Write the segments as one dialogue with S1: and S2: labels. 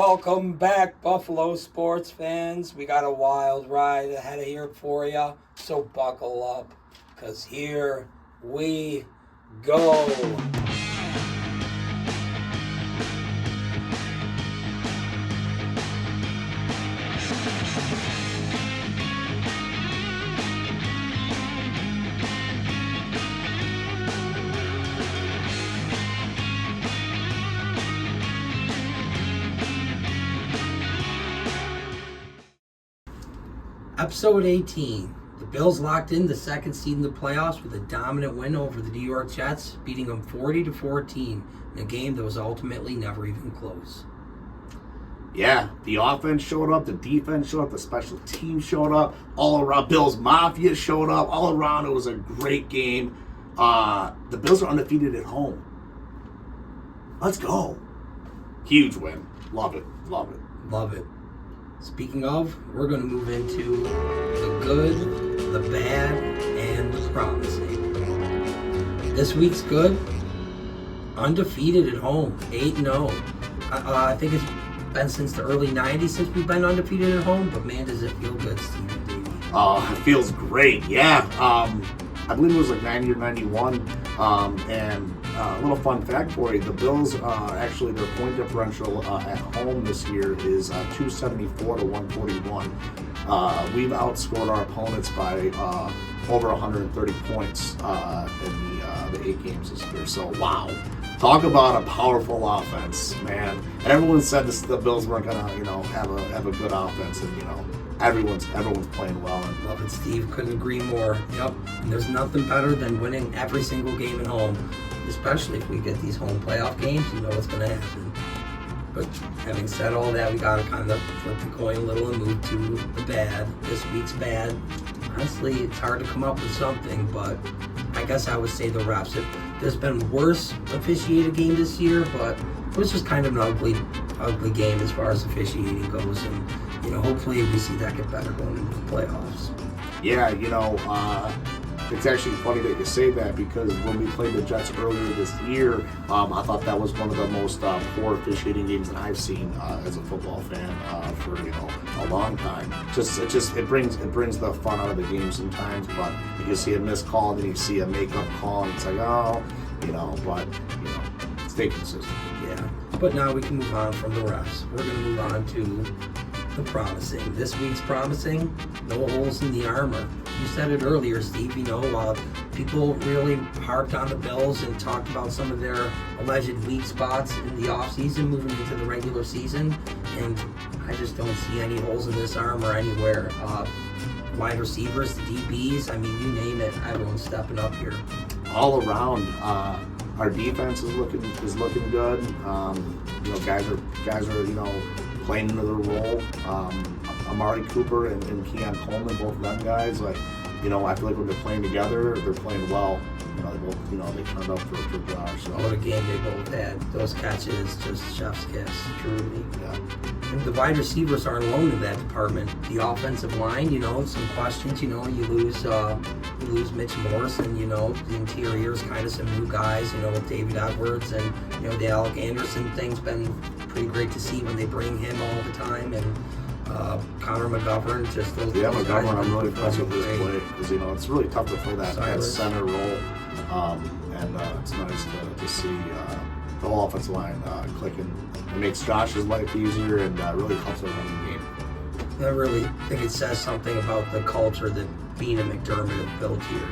S1: welcome back, Buffalo sports fans. We got a wild ride ahead of here for you, so buckle up, because here we go. Episode 18. The Bills locked in the second seed in the playoffs with a dominant win over the New York Jets, beating them 40-14 in a game that was ultimately never even close.
S2: Yeah, the offense showed up, the defense showed up, the special team showed up, all around. Bills Mafia showed up, all around. It was a great game. The Bills are undefeated at home. Let's go. Huge win. Love it. Love it.
S1: Love it. Speaking of, we're going to move into the good, the bad, and the promising. This week's good, undefeated at home, 8-0. I think it's been since the early 90s since we've been undefeated at home, but man, does it feel good, Stephen Davey.
S2: It feels great, yeah. I believe it was like 90 or 91, and a little fun fact for you, the Bills, actually their point differential at home this year is 274 to 141. We've outscored our opponents by over 130 points in the 8 games this year, so wow. Talk about a powerful offense, man. And everyone said the Bills weren't gonna, have a good offense, and everyone's playing well. And
S1: love it, Steve. Couldn't agree more. Yep. And there's nothing better than winning every single game at home, especially if we get these home playoff games. You know what's going to happen. But having said all that, we got to kind of flip the coin a little and move to the bad. This week's bad. Honestly, it's hard to come up with something, but I guess I would say the refs. There's been worse officiated game this year, but it was just kind of an ugly game as far as officiating goes, and hopefully we see that get better going into the playoffs.
S2: Yeah, it's actually funny that you say that, because when we played the Jets earlier this year, I thought that was one of the most poor officiating games that I've seen as a football fan for a long time. It brings the fun out of the game sometimes, but you see a missed call, then you see a makeup call, and it's like stay consistent.
S1: Yeah, but now we can move on from the refs. We're going to move on to the promising. This week's promising, no holes in the armor. You said it earlier, Steve, people really harped on the Bills and talked about some of their alleged weak spots in the offseason moving into the regular season, and I just don't see any holes in this armor anywhere. Wide receivers, the DBs, you name it, everyone's stepping up here.
S2: All around, our defense is looking good. Guys are playing into their role. Amari Cooper and Keon Coleman, both of them guys, I feel like when they're playing together, they're playing well. They turned up for Josh. So.
S1: What a game they both had. Those catches, just chef's kiss, truly.
S2: Yeah.
S1: And the wide receivers aren't alone in that department. The offensive line, some questions. You lose Mitch Morse, and the interior's kind of some new guys. With David Edwards and the Alec Anderson thing's been pretty great to see when they bring him all the time, and Connor McGovern, just those.
S2: Yeah, McGovern, I'm really impressed with his play, because it's really tough to fill that center role, and it's nice to see the whole offensive line clicking. It makes Josh's life easier, and really helps the running game.
S1: I really think it says something about the culture that Beane and McDermott have built here.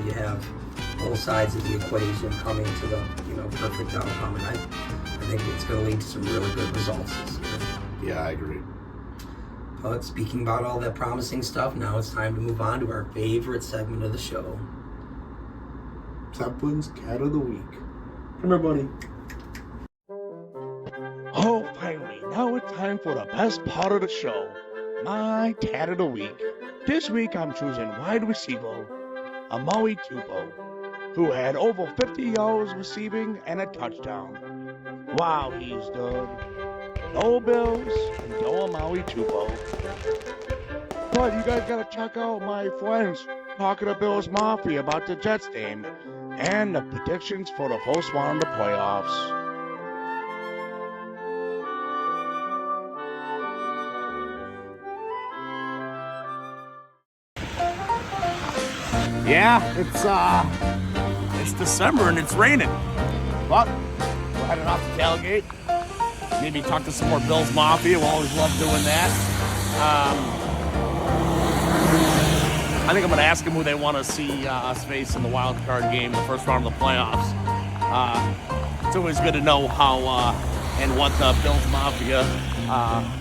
S1: You have both sides of the equation coming to the perfect outcome, and I think it's going to lead to some really good results this year.
S2: Yeah, I agree.
S1: But speaking about all that promising stuff, now it's time to move on to our favorite segment of the show.
S2: Templin's Cat of the Week. Come here, buddy.
S3: Oh, finally, now it's time for the best part of the show, my Cat of the Week. This week I'm choosing wide receiver, Amari Cooper, who had over 50 yards receiving and a touchdown. Wow, he's good. Go Bills, and go Amari Cooper. But you guys gotta check out my friends talking to Bills Mafia about the Jets game and the predictions for the first round of the playoffs. Yeah, it's December and it's raining. But we're heading off to tailgate. Maybe talk to some more Bills Mafia. We always love doing that. I think I'm going to ask them who they want to see us face in the wild card game, the first round of the playoffs. It's always good to know how and what the Bills Mafia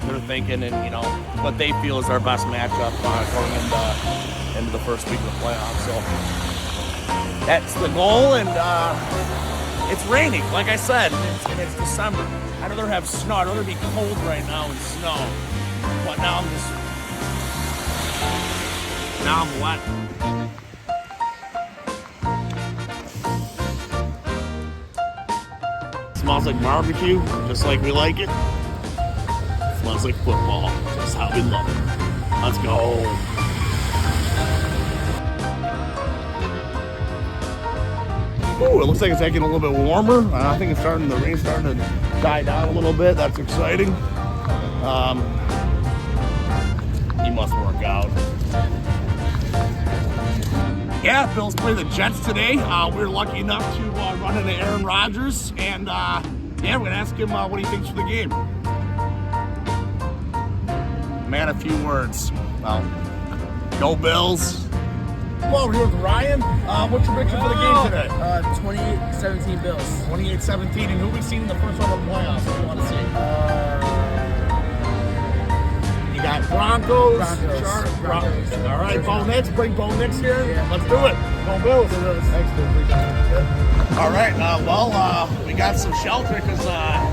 S3: they're thinking, and what they feel is our best matchup going into the first week of the playoffs. So that's the goal, and it's raining, like I said, and it's December. I'd rather have snow. I'd rather be cold right now and snow. But now I'm wet. Smells like barbecue, just like we like it. Smells like football, just how we love it. Let's go. Ooh, it looks like it's getting a little bit warmer. I think the rain's starting to die down a little bit. That's exciting. He must work out. Yeah, Bills play the Jets today. We're lucky enough to run into Aaron Rodgers, and yeah, we're gonna ask him what he thinks of the game. Man, a few words. Well, go Bills. Well, we're here with Ryan. What's your prediction for the game today?
S4: 28-17 Bills.
S3: 28-17, and who we seen in the first round of the playoffs? What do you want to see? You got Broncos.
S4: Broncos.
S3: All right, Bo Nix. Bring Bo Nix here.
S4: Yeah.
S3: Let's do it. Go Bills.
S4: Thanks, dude. Appreciate it.
S3: All right, we got some shelter because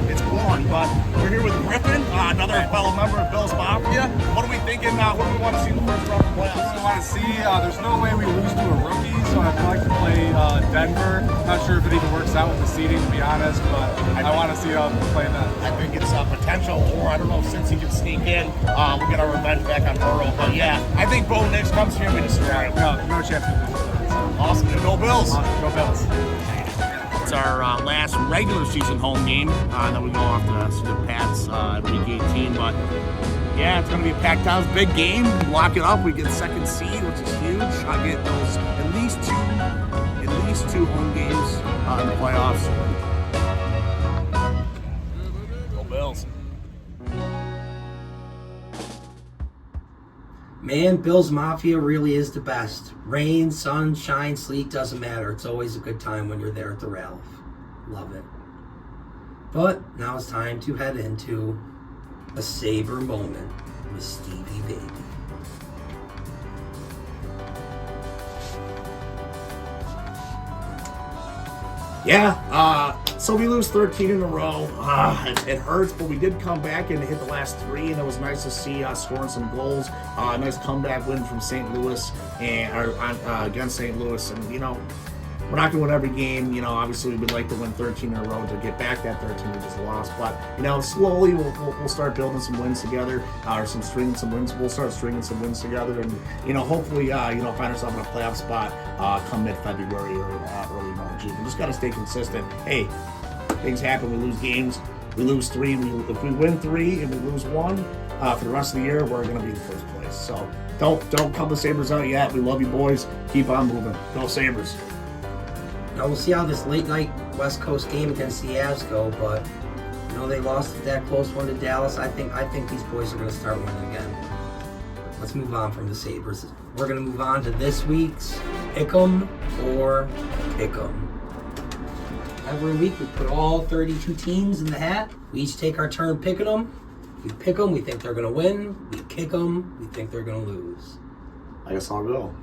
S3: it's blowing, but we're here with Griffin, another fellow member of Bills Mafia. What are we thinking? What do we want to see in the first round of the playoffs?
S5: What I want to see, there's no way we lose to a rookie, so I'd like to play Denver. Not sure if it even works out with the seeding, to be honest, but I want to see them play that.
S3: I think it's potential, or I don't know, since he can sneak in, we'll get our revenge back on Burrow. But yeah, I think Bo Nix comes here and we destroy him.
S5: No chance to lose.
S3: Awesome, and go Bills.
S5: Go Bills.
S3: It's our last regular season home game. Then we go off to see the Pats week 18. But yeah, it's going to be a packed house, big game. Lock it up. We get second seed, which is huge. I get those at least two home games in the playoffs. Go Bills.
S1: Man, Bills Mafia really is the best. Rain, sun, shine, sleet, doesn't matter. It's always a good time when you're there at the Ralph. Love it. But now it's time to head into a Sabre moment with Stevie Baby.
S2: Yeah, so we lose 13 in a row. It hurts, but we did come back and hit the last three, and it was nice to see us scoring some goals. Nice comeback win from St. Louis against St. Louis, and we're not going to win every game. Obviously we'd like to win 13 in a row to get back that 13 we just lost. But slowly we'll start building some wins together, or stringing some wins. We'll start stringing some wins together, and hopefully find ourselves in a playoff spot come mid-February or early March. We just got to stay consistent. Hey, things happen. We lose games. We lose three. If we win three and we lose one for the rest of the year, we're going to be in first place. So don't come the Sabres out yet. We love you boys. Keep on moving. Go Sabres.
S1: Now we'll see how this late night West Coast game against the Avs go, but they lost that close one to Dallas. I think these boys are going to start winning again. Let's move on from the Sabres. We're going to move on to this week's Pick'em or Pick'em. Every week we put all 32 teams in the hat. We each take our turn picking them. We pick them, we think they're going to win. We kick them, we think they're going to lose.
S2: I guess I'll go.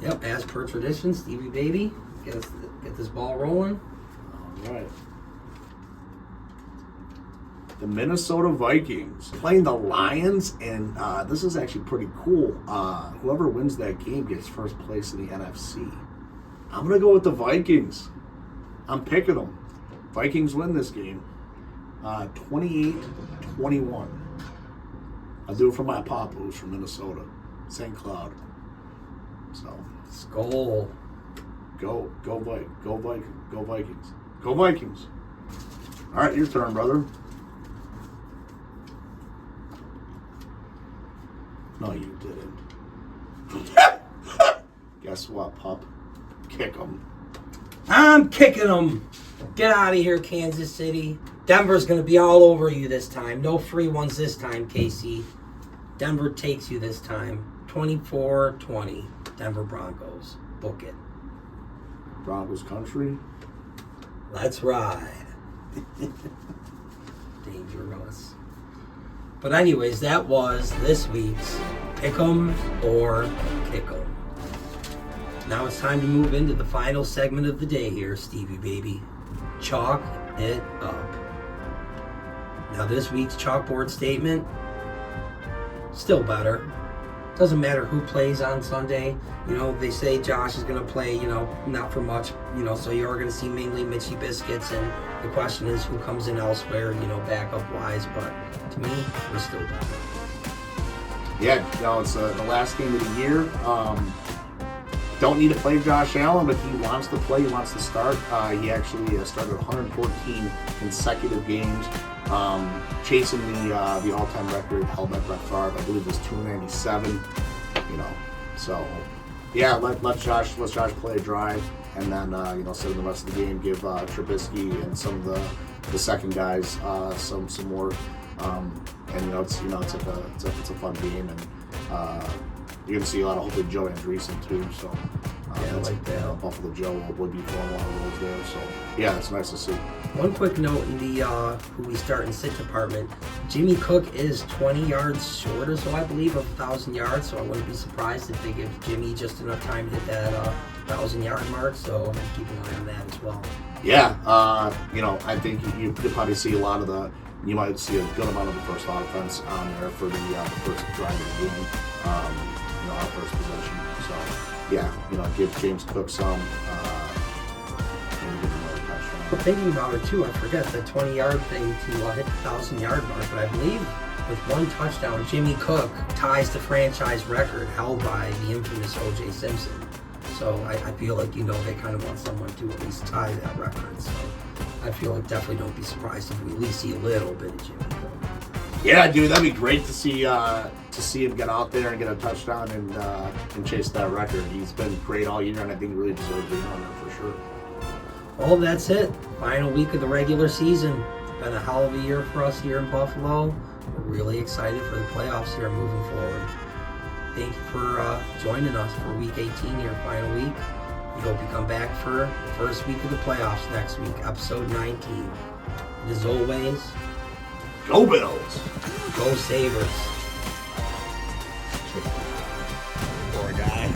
S1: Yep, as per tradition, Stevie Baby, get this ball rolling.
S2: All right. The Minnesota Vikings playing the Lions, and this is actually pretty cool. Whoever wins that game gets first place in the NFC. I'm going to go with the Vikings. I'm picking them. Vikings win this game 28-21. I'll do it for my papa, who's from Minnesota, St. Cloud. So,
S1: Skol.
S2: Go Vikings. Go Vikings. All right, your turn, brother. No, you didn't. Guess what, pup? kick them.
S1: I'm kicking them. Get out of here, Kansas City. Denver's going to be all over you this time. No free ones this time, KC. Denver takes you this time. 24-20. Denver Broncos. Book it.
S2: Broncos country.
S1: Let's ride. Dangerous. But anyways, that was this week's Pick 'em or Kick 'em. Now it's time to move into the final segment of the day here, Stevie baby. Chalk it up. Now this week's chalkboard statement, still better. Doesn't matter who plays on Sunday. You know, they say Josh is going to play, you know, not for much, you know, so you're going to see mainly Mitchie Biscuits, and the question is who comes in elsewhere, you know, backup-wise, but to me, we're still better.
S2: Yeah, you know, it's the last game of the year. Don't need to play Josh Allen, but he wants to play. He wants to start. He actually started 114 consecutive games, chasing the all-time record held by Brett Favre. I believe it was 297. You know, so yeah, let Josh play a drive, and then you know, sit in the rest of the game. Give Trubisky and some of the second guys some more. And you know, it's a fun game, and you're gonna see a lot of hopefully Joe Andreessen too. So
S1: Yeah, like that.
S2: Buffalo Joe would be throwing a lot of roles there. So yeah, it's nice to see.
S1: One quick note in the who we start and sit department, Jimmy Cook is 20 yards short or so, I believe, of 1,000 yards. So I wouldn't be surprised if they give Jimmy just enough time to hit that 1,000-yard mark. So I'm keep an eye on that as well.
S2: Yeah, you know, I think you'll probably see a lot of you might see a good amount of the first offense on there for the first drive of the game, you know, our first possession. So, yeah, you know, give James Cook some, and give him another touchdown.
S1: But thinking about it too, I forget the 20-yard thing to hit the 1,000-yard mark, but I believe with one touchdown, Jimmy Cook ties the franchise record held by the infamous O.J. Simpson. So I feel like, you know, they kind of want someone to at least tie that record. So I feel like definitely don't be surprised if we at least see a little bit of Jimmy Cook.
S2: Yeah, dude, that'd be great to see him get out there and get a touchdown and chase that record. He's been great all year, and I think he really deserves being on there for sure.
S1: Well, that's it. Final week of the regular season. It's been a hell of a year for us here in Buffalo. We're really excited for the playoffs here moving forward. Thank you for joining us for Week 18 here, final week. We hope you come back for the first week of the playoffs next week, episode 19. And as always,
S2: Go Bills!
S1: go Sabres.
S3: Poor guy.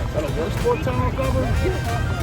S5: Is that a work sport tunnel cover?